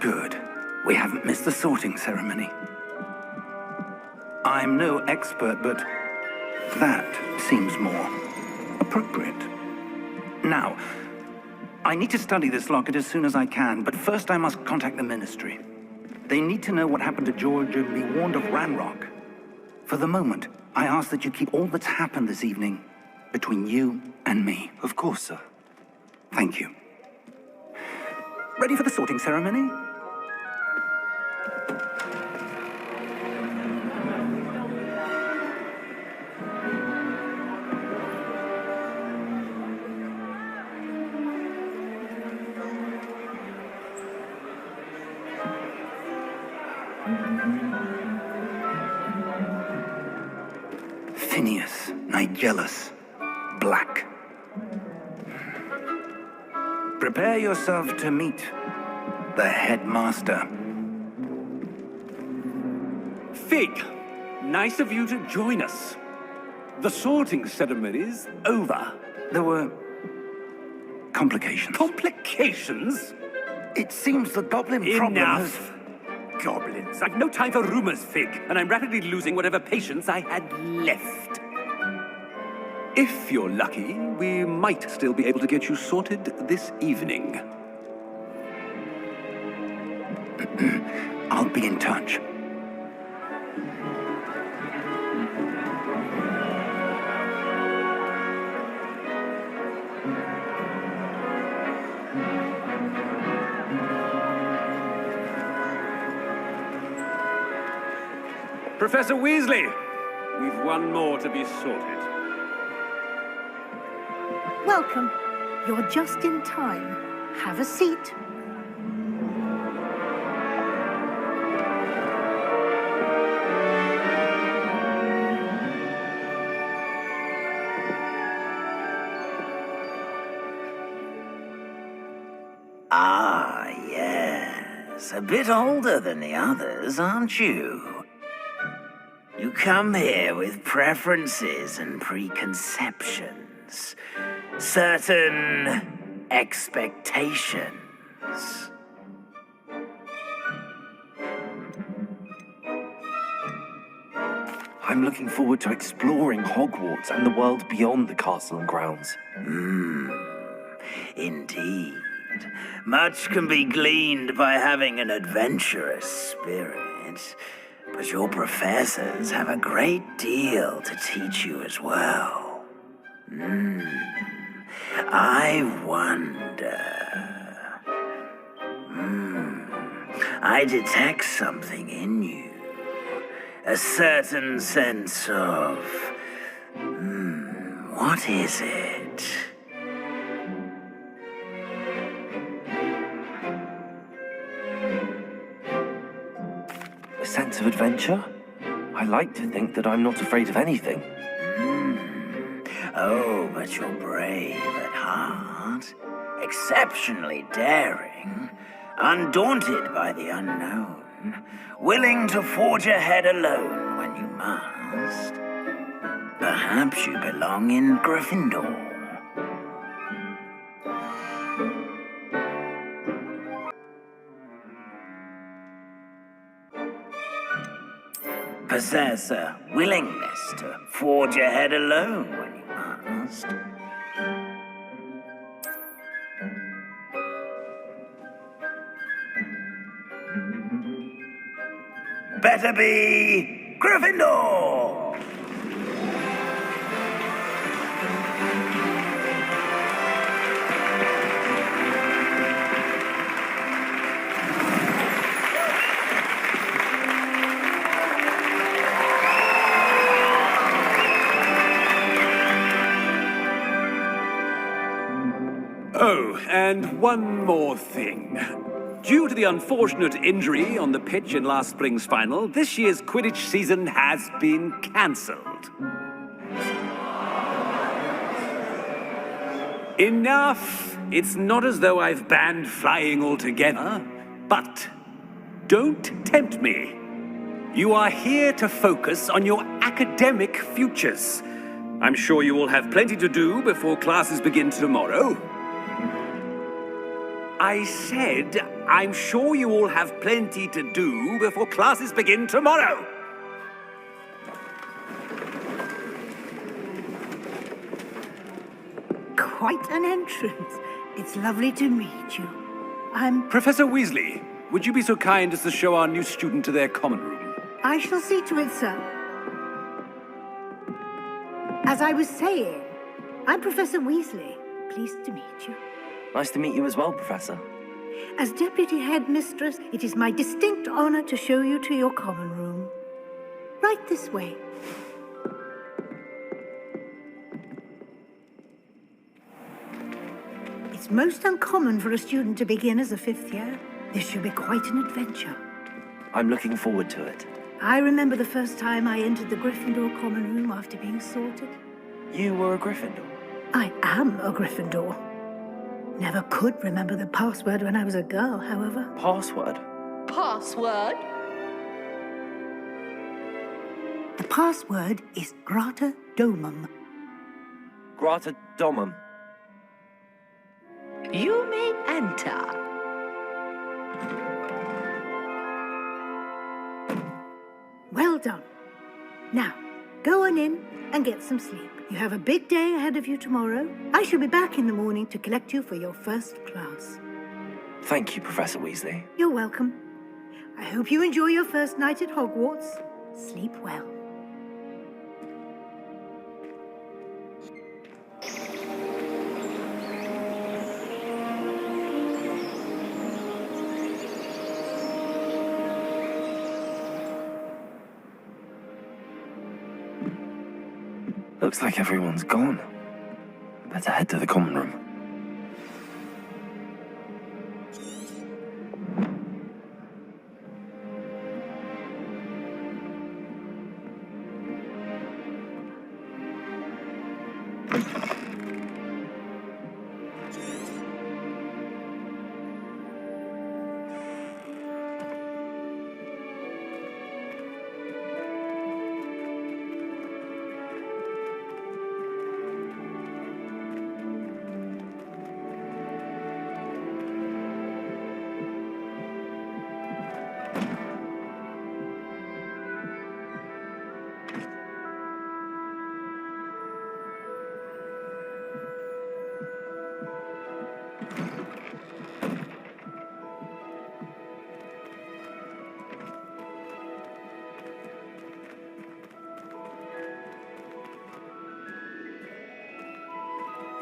Good. We haven't missed the sorting ceremony. I'm no expert, but that seems more appropriate. Now, I need to study this locket as soon as I can, but first I must contact the Ministry. They need to know what happened to George and be warned of Ranrock. For the moment, I ask that you keep all that's happened this evening between you and me. Of course, sir. Thank you. Ready for the sorting ceremony? Phineas, Nigellus, Black. Prepare yourself to meet the headmaster. Fig, nice of you to join us. The sorting ceremony's over. There were complications. Complications? It seems the goblin problem has... Enough! Goblins. I've no time for rumors, Fig, and I'm rapidly losing whatever patience I had left. If you're lucky, we might still be able to get you sorted this evening. I'll be in touch. Professor Weasley, we've one more to be sorted. Welcome. You're just in time. Have a seat. Ah, yes. A bit older than the others, aren't you? You come here with preferences and preconceptions. Certain expectations. I'm looking forward to exploring Hogwarts and the world beyond the castle and grounds. Indeed. Much can be gleaned by having an adventurous spirit, but your professors have a great deal to teach you as well. I wonder... I detect something in you. A certain sense of... what is it? A sense of adventure? I like to think that I'm not afraid of anything. Oh, but you're brave at heart. Exceptionally daring. Undaunted by the unknown. Willing to forge ahead alone when you must. Perhaps you belong in Gryffindor. Possess a willingness to forge ahead alone when you must. Better be Gryffindor! Oh, and one more thing. Due to the unfortunate injury on the pitch in last spring's final, this year's Quidditch season has been cancelled. Enough! It's not as though I've banned flying altogether, but don't tempt me. You are here to focus on your academic futures. I'm sure you will have plenty to do before classes begin tomorrow. I said I'm sure you all have plenty to do before classes begin tomorrow. Quite an entrance. It's lovely to meet you. Professor Weasley, would you be so kind as to show our new student to their common room? I shall see to it, sir. As I was saying, I'm Professor Weasley. Pleased to meet you. Nice to meet you as well, Professor. As Deputy Headmistress, it is my distinct honor to show you to your common room. Right this way. It's most uncommon for a student to begin as a fifth year. This should be quite an adventure. I'm looking forward to it. I remember the first time I entered the Gryffindor common room after being sorted. You were a Gryffindor? I am a Gryffindor. Never could remember the password when I was a girl, however. Password? Password? The password is Grata Domum. Grata Domum. You may enter. Well done. Now, go on in and get some sleep. You have a big day ahead of you tomorrow. I shall be back in the morning to collect you for your first class. Thank you, Professor Weasley. You're welcome. I hope you enjoy your first night at Hogwarts. Sleep well. Looks like everyone's gone. Better head to the common room.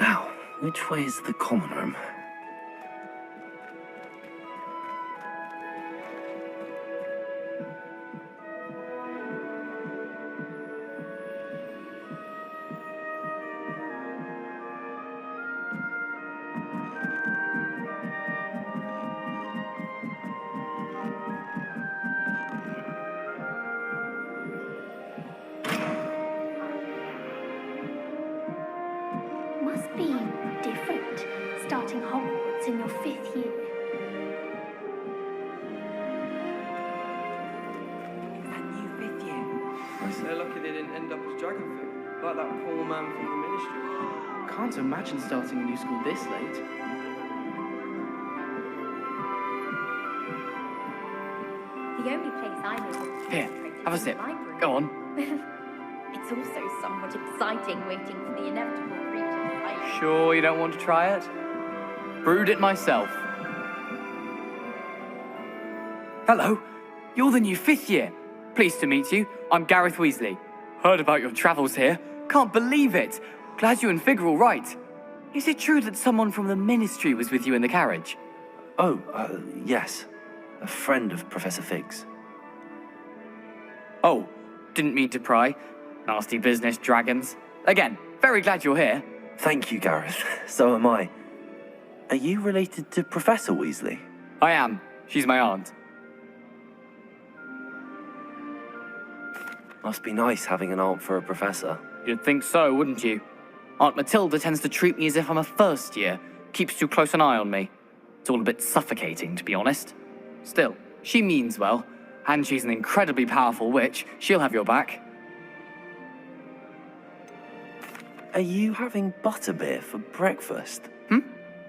Now, which way is the common room? Must be different, starting Hogwarts in your 5th year. It's that new 5th year. They're lucky they didn't end up as Dragonfoot, like that poor man from the Ministry. Can't imagine starting a new school this late. The only place I know of Here, is have a the sip. library. Go on. It's also somewhat exciting waiting for the inevitable creature fight. Sure you don't want to try it? Brewed it myself. Hello, you're the new 5th year. Pleased to meet you. I'm Gareth Weasley. Heard about your travels here. Can't believe it. Glad you and Fig are all right. Is it true that someone from the Ministry was with you in the carriage? Oh, yes. A friend of Professor Fig's. Oh, didn't mean to pry. Nasty business, dragons. Again, very glad you're here. Thank you, Gareth. So am I. Are you related to Professor Weasley? I am. She's my aunt. Must be nice having an aunt for a professor. You'd think so, wouldn't you? Aunt Matilda tends to treat me as if I'm a first year. Keeps too close an eye on me. It's all a bit suffocating, to be honest. Still, she means well. And she's an incredibly powerful witch. She'll have your back. Are you having butterbeer for breakfast?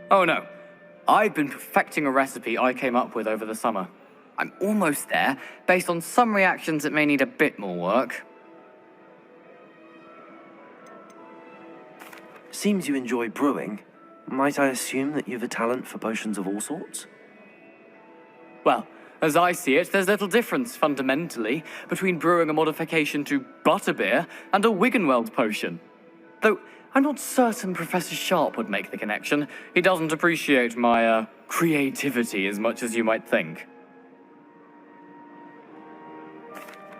Oh no. I've been perfecting a recipe I came up with over the summer. I'm almost there, based on some reactions that may need a bit more work. Seems you enjoy brewing. Might I assume that you've a talent for potions of all sorts? Well, as I see it, there's little difference, fundamentally, between brewing a modification to butterbeer and a Wiggenweld potion. Though, I'm not certain Professor Sharp would make the connection. He doesn't appreciate my, creativity as much as you might think.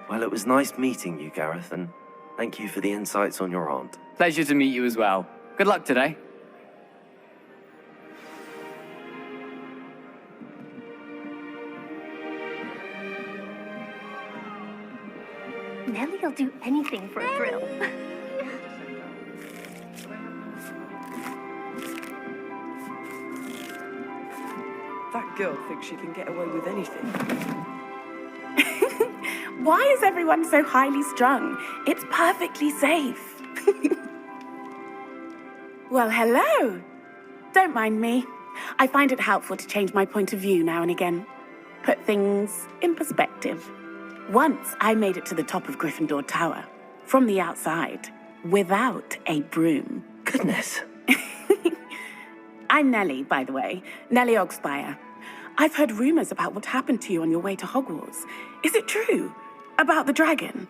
Well, it was nice meeting you, Gareth, and thank you for the insights on your aunt. Pleasure to meet you as well. Good luck today. Nellie'll do anything for a thrill. That girl thinks she can get away with anything. Why is everyone so highly strung? It's perfectly safe. Well, hello. Don't mind me. I find it helpful to change my point of view now and again. Put things in perspective. Once I made it to the top of Gryffindor Tower, from the outside, without a broom. Goodness. I'm Nellie, by the way. Nellie Ogspire. I've heard rumors about what happened to you on your way to Hogwarts. Is it true? About the dragon?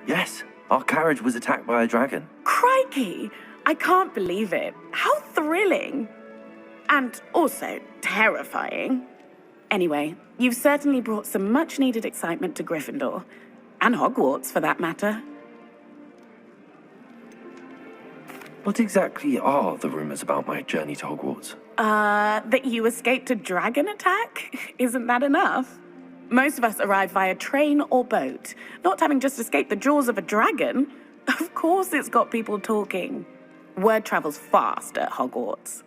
Yes, our carriage was attacked by a dragon. Crikey! I can't believe it. How thrilling! And also terrifying. Anyway, you've certainly brought some much-needed excitement to Gryffindor. And Hogwarts, for that matter. What exactly are the rumors about my journey to Hogwarts? That you escaped a dragon attack? Isn't that enough? Most of us arrive via train or boat, not having just escaped the jaws of a dragon. Of course it's got people talking. Word travels fast at Hogwarts.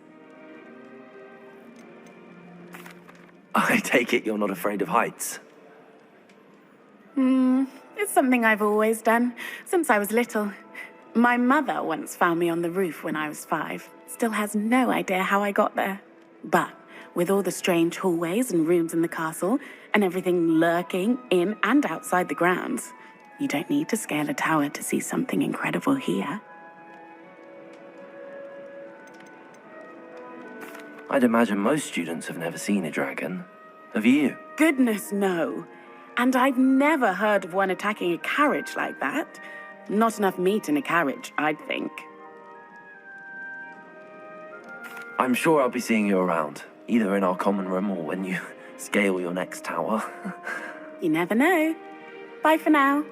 I take it you're not afraid of heights. It's something I've always done, since I was little. My mother once found me on the roof when I was 5. Still has no idea how I got there. But with all the strange hallways and rooms in the castle, and everything lurking in and outside the grounds, you don't need to scale a tower to see something incredible here. I'd imagine most students have never seen a dragon. Have you? Goodness, no. And I've never heard of one attacking a carriage like that. Not enough meat in a carriage, I'd think. I'm sure I'll be seeing you around, either in our common room or when you scale your next tower. You never know. Bye for now.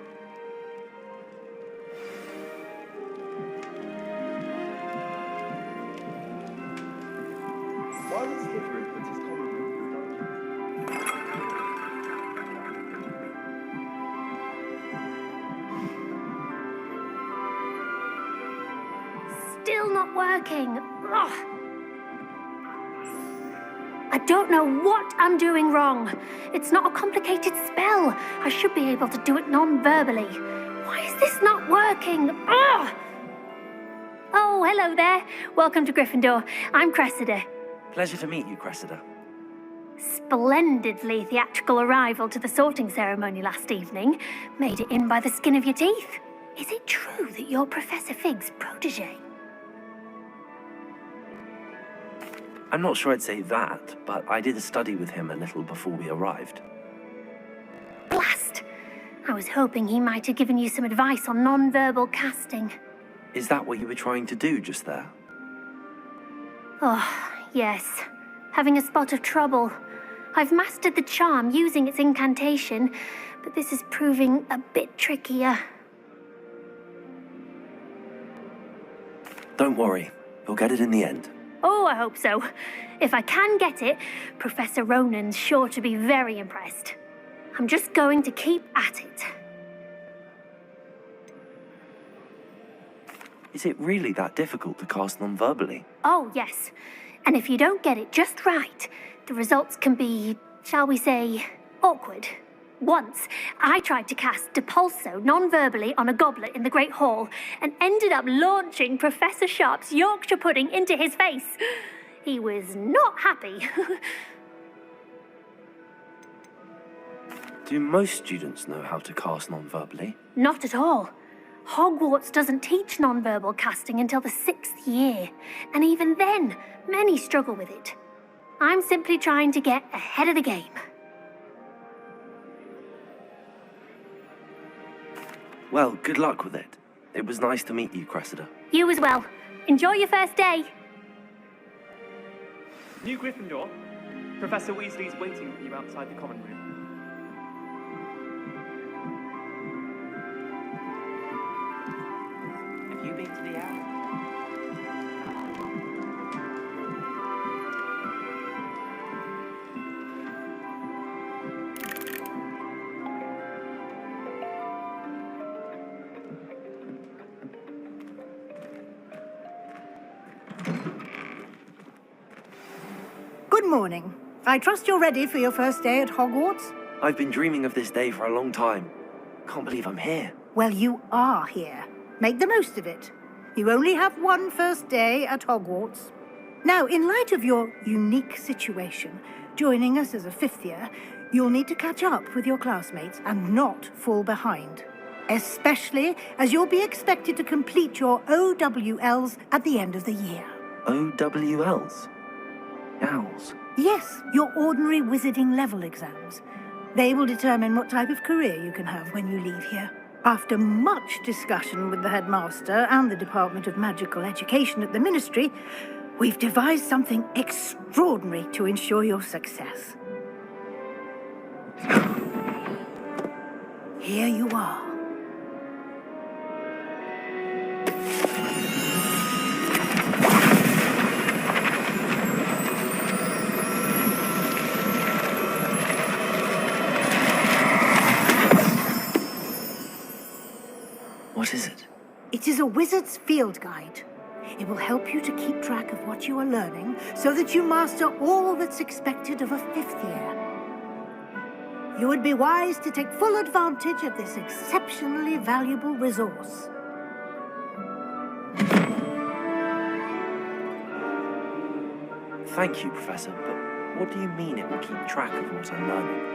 Still not working. Ugh. I don't know what I'm doing wrong. It's not a complicated spell. I should be able to do it non-verbally. Why is this not working? Ugh. Oh, hello there. Welcome to Gryffindor. I'm Cressida. Pleasure to meet you, Cressida. Splendidly theatrical arrival to the sorting ceremony last evening. Made it in by the skin of your teeth. Is it true that you're Professor Fig's protege? I'm not sure I'd say that, but I did a study with him a little before we arrived. Blast! I was hoping he might have given you some advice on non-verbal casting. Is that what you were trying to do just there? Oh, yes. Having a spot of trouble. I've mastered the charm using its incantation, but this is proving a bit trickier. Don't worry, you'll get it in the end. Oh, I hope so. If I can get it, Professor Ronan's sure to be very impressed. I'm just going to keep at it. Is it really that difficult to cast non-verbally? Oh, yes. And if you don't get it just right, the results can be, shall we say, awkward. Once, I tried to cast Depulso non-verbally on a goblet in the Great Hall and ended up launching Professor Sharp's Yorkshire pudding into his face. He was not happy. Do most students know how to cast non-verbally? Not at all. Hogwarts doesn't teach non-verbal casting until the 6th year, and even then, many struggle with it. I'm simply trying to get ahead of the game. Well, good luck with it. It was nice to meet you, Cressida. You as well. Enjoy your first day. New Gryffindor. Professor Weasley's waiting for you outside the common room. Have you been to the owl? Good morning. I trust you're ready for your first day at Hogwarts? I've been dreaming of this day for a long time. Can't believe I'm here. Well, you are here. Make the most of it. You only have one first day at Hogwarts. Now, in light of your unique situation, joining us as a 5th year, you'll need to catch up with your classmates and not fall behind. Especially as you'll be expected to complete your OWLs at the end of the year. OWLs? Owls? Yes, your ordinary wizarding level exams. They will determine what type of career you can have when you leave here. After much discussion with the headmaster and the Department of Magical Education at the Ministry, we've devised something extraordinary to ensure your success. Here you are. What is it? It is a wizard's field guide. It will help you to keep track of what you are learning so that you master all that's expected of a 5th year. You would be wise to take full advantage of this exceptionally valuable resource. Thank you, Professor, but what do you mean it will keep track of what I'm learning?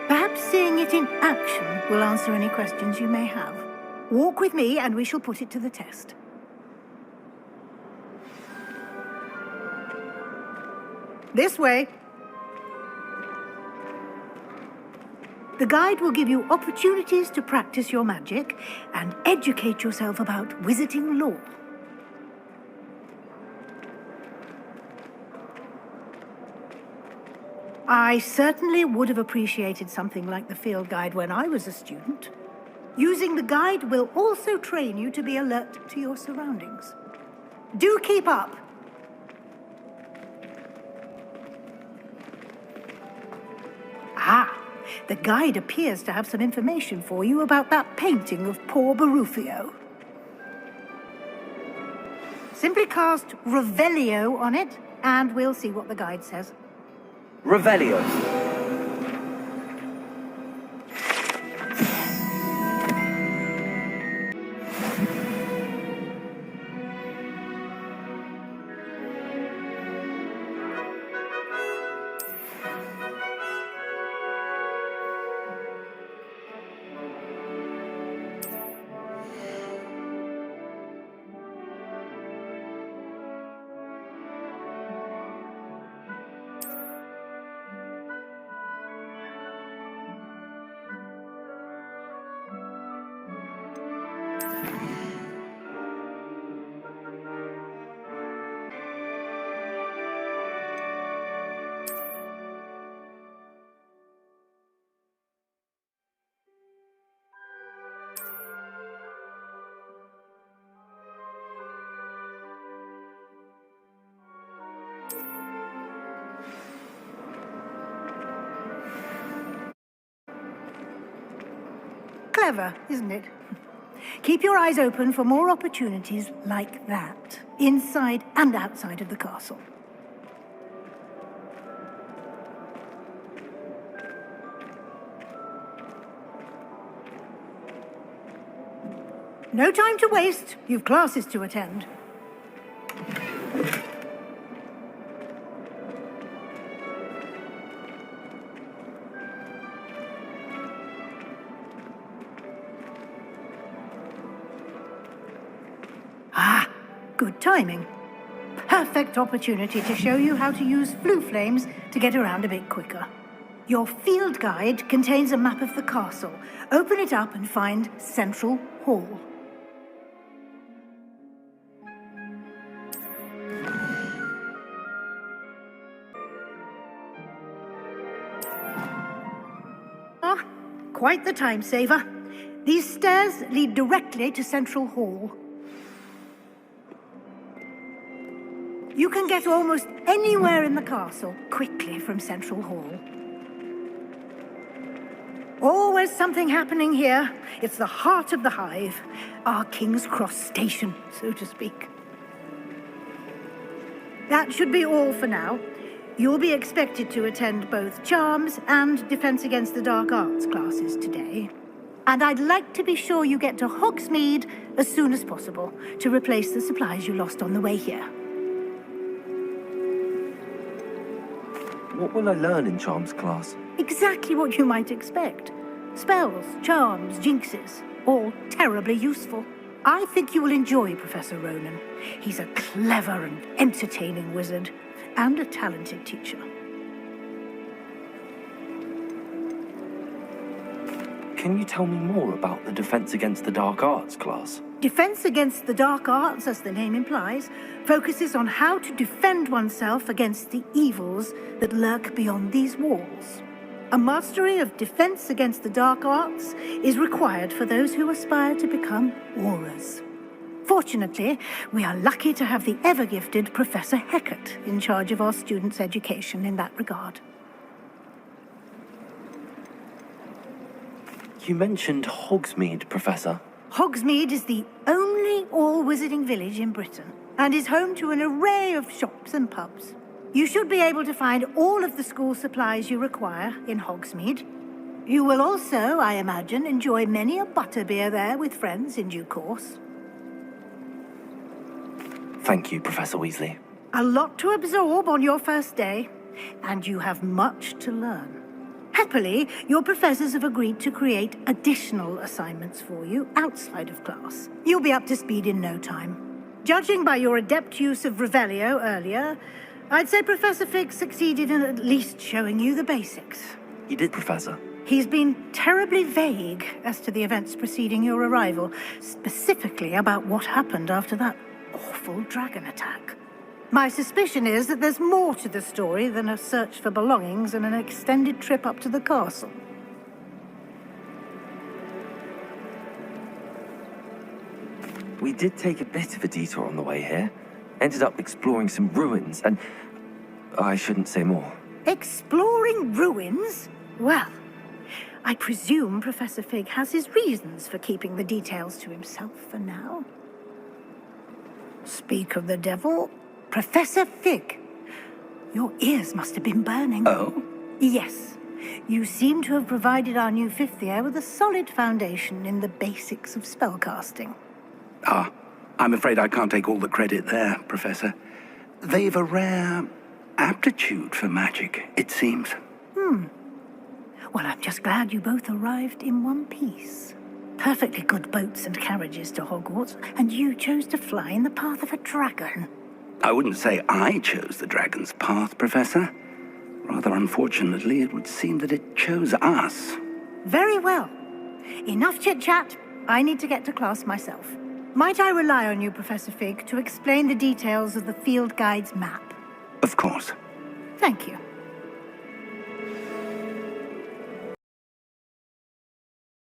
Perhaps seeing it in action will answer any questions you may have. Walk with me and we shall put it to the test. This way. The guide will give you opportunities to practice your magic and educate yourself about wizarding lore. I certainly would have appreciated something like the field guide when I was a student. Using the guide will also train you to be alert to your surroundings. Do keep up! Ah, the guide appears to have some information for you about that painting of poor Barufio. Simply cast Revelio on it, and we'll see what the guide says. Revelio. Clever, isn't it? Keep your eyes open for more opportunities like that, inside and outside of the castle. No time to waste. You've classes to attend. Ah, good timing. Perfect opportunity to show you how to use flue flames to get around a bit quicker. Your field guide contains a map of the castle. Open it up and find Central Hall. Ah, quite the time saver. These stairs lead directly to Central Hall. You can get almost anywhere in the castle quickly from Central Hall. Always something happening here. It's the heart of the hive, our King's Cross station, so to speak. That should be all for now. You'll be expected to attend both Charms and Defense Against the Dark Arts classes today. And I'd like to be sure you get to Hogsmeade as soon as possible to replace the supplies you lost on the way here. What will I learn in Charms class? Exactly what you might expect. Spells, charms, jinxes, all terribly useful. I think you will enjoy Professor Ronan. He's a clever and entertaining wizard, and a talented teacher. Can you tell me more about the Defense Against the Dark Arts class? Defense Against the Dark Arts, as the name implies, focuses on how to defend oneself against the evils that lurk beyond these walls. A mastery of Defense Against the Dark Arts is required for those who aspire to become Aurors. Fortunately, we are lucky to have the ever-gifted Professor Hecat in charge of our students' education in that regard. You mentioned Hogsmeade, Professor. Hogsmeade is the only all-wizarding village in Britain and is home to an array of shops and pubs. You should be able to find all of the school supplies you require in Hogsmeade. You will also, I imagine, enjoy many a butterbeer there with friends in due course. Thank you, Professor Weasley. A lot to absorb on your first day, and you have much to learn. Happily, your professors have agreed to create additional assignments for you outside of class. You'll be up to speed in no time. Judging by your adept use of Revelio earlier, I'd say Professor Fig succeeded in at least showing you the basics. He did, Professor. He's been terribly vague as to the events preceding your arrival, specifically about what happened after that awful dragon attack. My suspicion is that there's more to the story than a search for belongings and an extended trip up to the castle. We did take a bit of a detour on the way here. Ended up exploring some ruins, and I shouldn't say more. Exploring ruins? Well, I presume Professor Fig has his reasons for keeping the details to himself for now. Speak of the devil, Professor Fig. Your ears must have been burning. Oh? Yes. You seem to have provided our new fifth year with a solid foundation in the basics of spellcasting. Ah, I'm afraid I can't take all the credit there, Professor. They've a rare aptitude for magic, it seems. Well, I'm just glad you both arrived in one piece. Perfectly good boats and carriages to Hogwarts, and you chose to fly in the path of a dragon. I wouldn't say I chose the dragon's path, Professor. Rather unfortunately, it would seem that it chose us. Very well. Enough chit-chat. I need to get to class myself. Might I rely on you, Professor Fig, to explain the details of the field guide's map? Of course. Thank you.